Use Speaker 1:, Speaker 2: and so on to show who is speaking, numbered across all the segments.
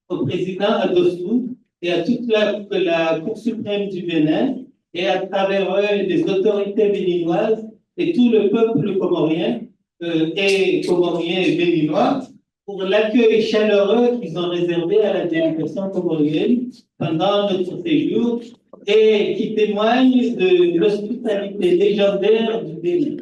Speaker 1: au président Adosou et à toute la Cour suprême du Bénin et à travers eux les autorités béninoises et tout le peuple comorien et béninois pour l'accueil chaleureux qu'ils ont réservé à la délégation comorienne pendant notre séjour et qui témoigne de l'hospitalité légendaire du Bénin.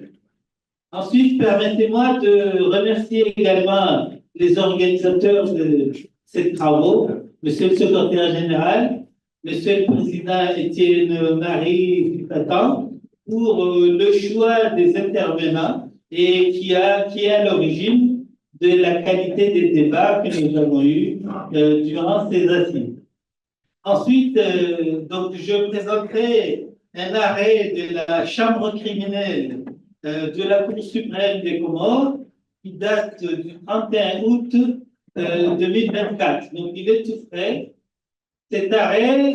Speaker 1: Ensuite, permettez-moi de remercier également les organisateurs de ces travaux, Monsieur le secrétaire général, Monsieur le président Étienne-Marie Fitatan, pour le choix des intervenants et qui est à l'origine de la qualité des débats que nous avons eus durant ces assises. Ensuite, donc, je présenterai un arrêt de la Chambre criminelle de la Cour suprême des Comores qui date du 31 août 2024. Donc, il est tout frais. Cet arrêt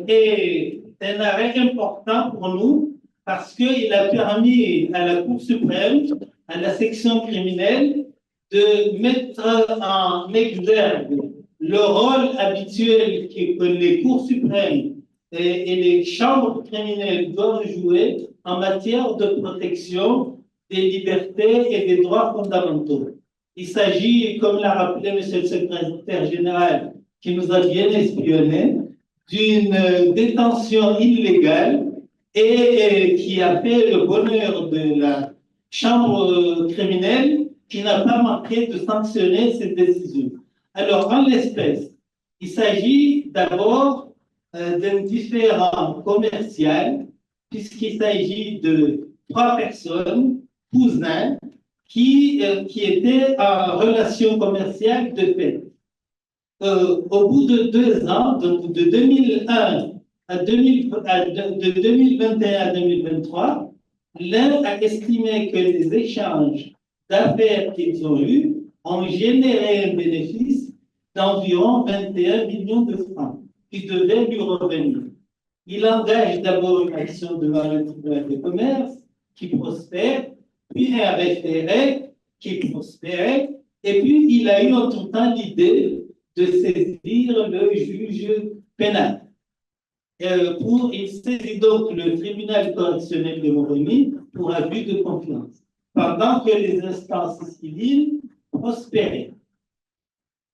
Speaker 1: est un arrêt important pour nous parce qu'il a permis à la Cour suprême, à la section criminelle, de mettre en exergue le rôle habituel que les cours suprêmes et les chambres criminelles doivent jouer en matière de protection des libertés et des droits fondamentaux. Il s'agit, comme l'a rappelé M. le secrétaire général, qui nous a bien espionné, d'une détention illégale et qui a fait le bonheur de la chambre criminelle qui n'a pas manqué de sanctionner cette décision. Alors, en l'espèce, il s'agit d'abord d'un différend commercial, puisqu'il s'agit de 3 personnes, cousins, qui étaient en relation commerciale de fait. Au bout de 2 ans, donc de 2001 de 2021 à 2023, l'un a estimé que les échanges d'affaires qu'ils ont eus ont généré un bénéfice d'environ 21 millions de francs qui devaient lui revenir. Il engage d'abord une action devant le tribunal de commerce qui prospère, puis un référé qui prospère, et puis il a eu entre-temps l'idée de saisir le juge pénal. Il saisit donc le tribunal correctionnel de Moroni pour abus de confiance, pendant que les instances civiles prospéraient.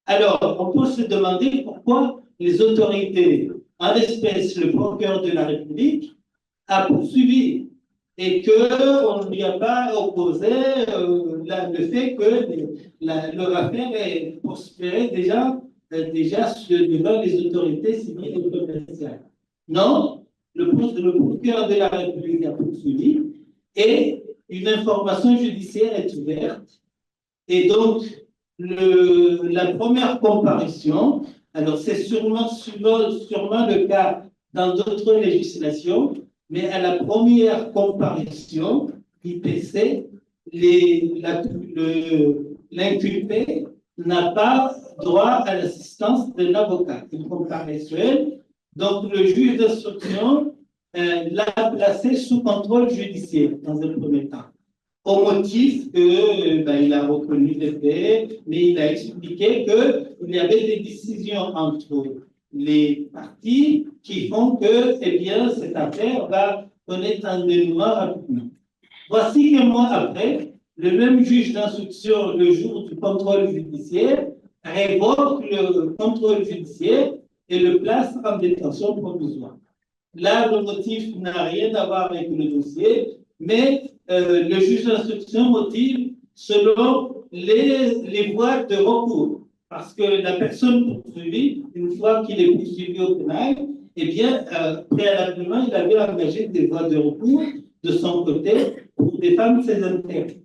Speaker 1: Alors, on peut se demander pourquoi les autorités, en l'espèce le procureur de la République, a poursuivi et qu'on ne lui a pas opposé le fait que leur affaire ait prospéré déjà devant les autorités civiles et commerciales. Non, le procureur de la République a poursuivi et une information judiciaire est ouverte. Et donc, la première comparution, alors c'est sûrement le cas dans d'autres législations, mais à la première comparution, IPC, l'inculpé n'a pas droit à l'assistance d'un avocat. Une comparution, donc le juge d'instruction l'a placé sous contrôle judiciaire dans un premier temps, au motif qu'il a reconnu les faits, mais il a expliqué qu'il y avait des décisions entre les parties qui font que cette affaire va connaître un dénouement rapidement. Voici qu'un mois après, le même juge d'instruction, le jour du contrôle judiciaire, révoque le contrôle judiciaire et le place en détention provisoire. Là, le motif n'a rien à voir avec le dossier, mais le juge d'instruction motive selon les voies de recours. Parce que la personne poursuivie, une fois qu'il est poursuivi au pénal, préalablement, il avait engagé des voies de recours de son côté pour défendre ses intérêts.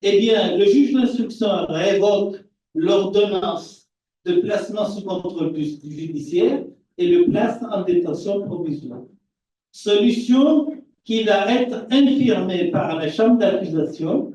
Speaker 1: Le juge d'instruction révoque l'ordonnance de placement sous contrôle judiciaire et le place en détention provisoire. Solution qui va être infirmée par la chambre d'accusation,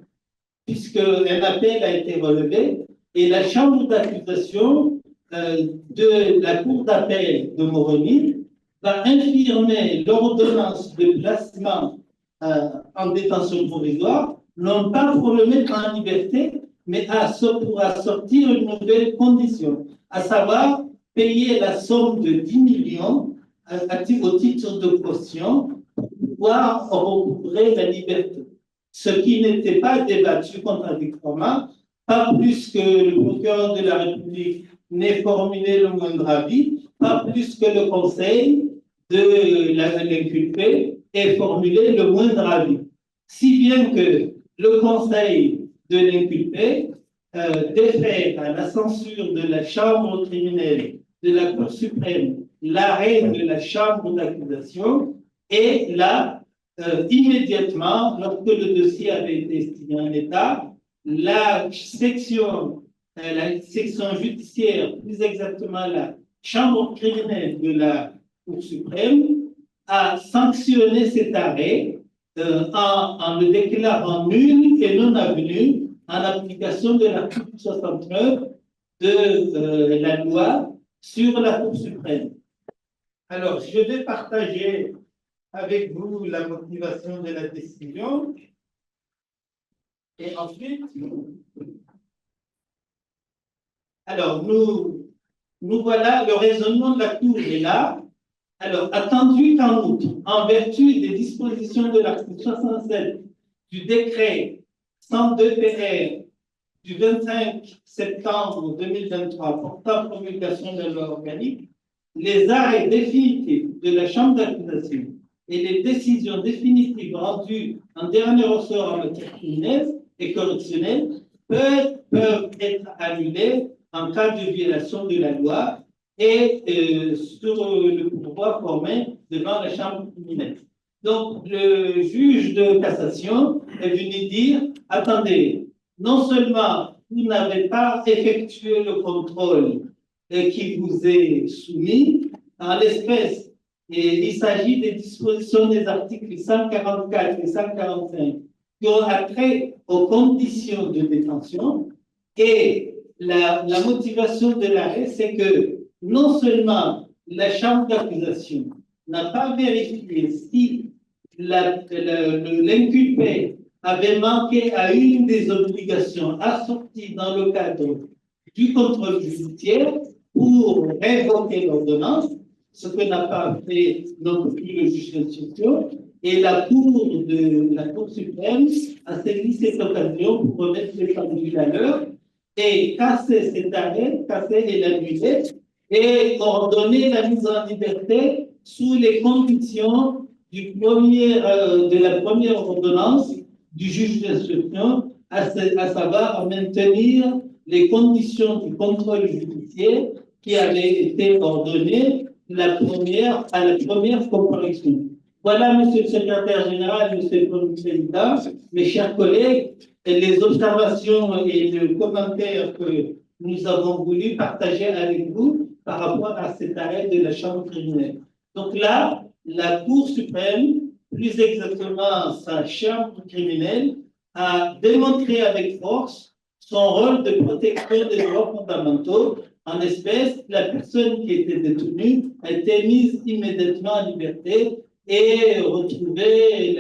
Speaker 1: puisqu'un appel a été relevé, et la chambre d'accusation de la cour d'appel de Moroni va infirmer l'ordonnance de placement en détention provisoire, non pas pour le mettre en liberté, mais pour assortir une nouvelle condition, à savoir payer la somme de 10 millions au titre de caution pour pouvoir recouvrer la liberté. Ce qui n'était pas débattu contradictoirement, pas plus que le procureur de la République n'ait formulé le moindre avis, pas plus que le conseil de l'inculpé ait formulé le moindre avis. Si bien que le conseil de l'inculpé défait à la censure de la chambre criminelle de la Cour suprême l'arrêt de la chambre d'accusation et là, immédiatement, lorsque le dossier avait été estimé en état, la section judiciaire, plus exactement la chambre criminelle de la Cour suprême, a sanctionné cet arrêt en le déclarant nul et non avenu en application de l'article 69 de la loi sur la Cour suprême. Alors, je vais partager avec vous la motivation de la décision et ensuite, alors nous voilà, le raisonnement de la Cour est là. Alors, attendu qu'en outre, en vertu des dispositions de l'article 67 du décret 102 PR du 25 septembre 2023 portant promulgation de la loi organique, les arrêts définitifs de la Chambre d'accusation et les décisions définitives rendues en dernier ressort en matière criminelle et correctionnelle peuvent être annulés en cas de violation de la loi et sur le pourvoi formé devant la Chambre criminelle. Donc, le juge de cassation est venu dire, attendez, non seulement vous n'avez pas effectué le contrôle qui vous est soumis, en l'espèce, il s'agit des dispositions des articles 144 et 145 qui ont attrait aux conditions de détention, et la motivation de l'arrêt, c'est que non seulement la chambre d'accusation n'a pas vérifié si l'inculpé avait manqué à une des obligations assorties dans le cadre du contrôle judiciaire pour révoquer l'ordonnance, ce que n'a pas fait non plus le juge d'instruction, et la Cour suprême a saisi cette occasion pour remettre les pendules à l'heure et casser cet arrêt, casser et l'annuler, et ordonner la mise en liberté sous les conditions de la première ordonnance du juge d'instruction, à savoir maintenir les conditions du contrôle judiciaire qui avaient été ordonnées à la première comparution. Voilà, Monsieur le Secrétaire général, Monsieur le Président, mes chers collègues, les observations et les commentaires que nous avons voulu partager avec vous par rapport à cet arrêt de la Chambre criminelle. Donc là, la Cour suprême, plus exactement sa Chambre criminelle, a démontré avec force son rôle de protection des droits fondamentaux. En espèce, la personne qui était détenue a été mise immédiatement en liberté et retrouver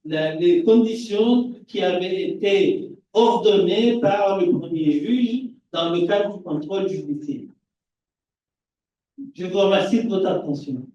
Speaker 1: les conditions qui avaient été ordonnées par le premier juge dans le cadre du contrôle judiciaire. Je vous remercie de votre attention.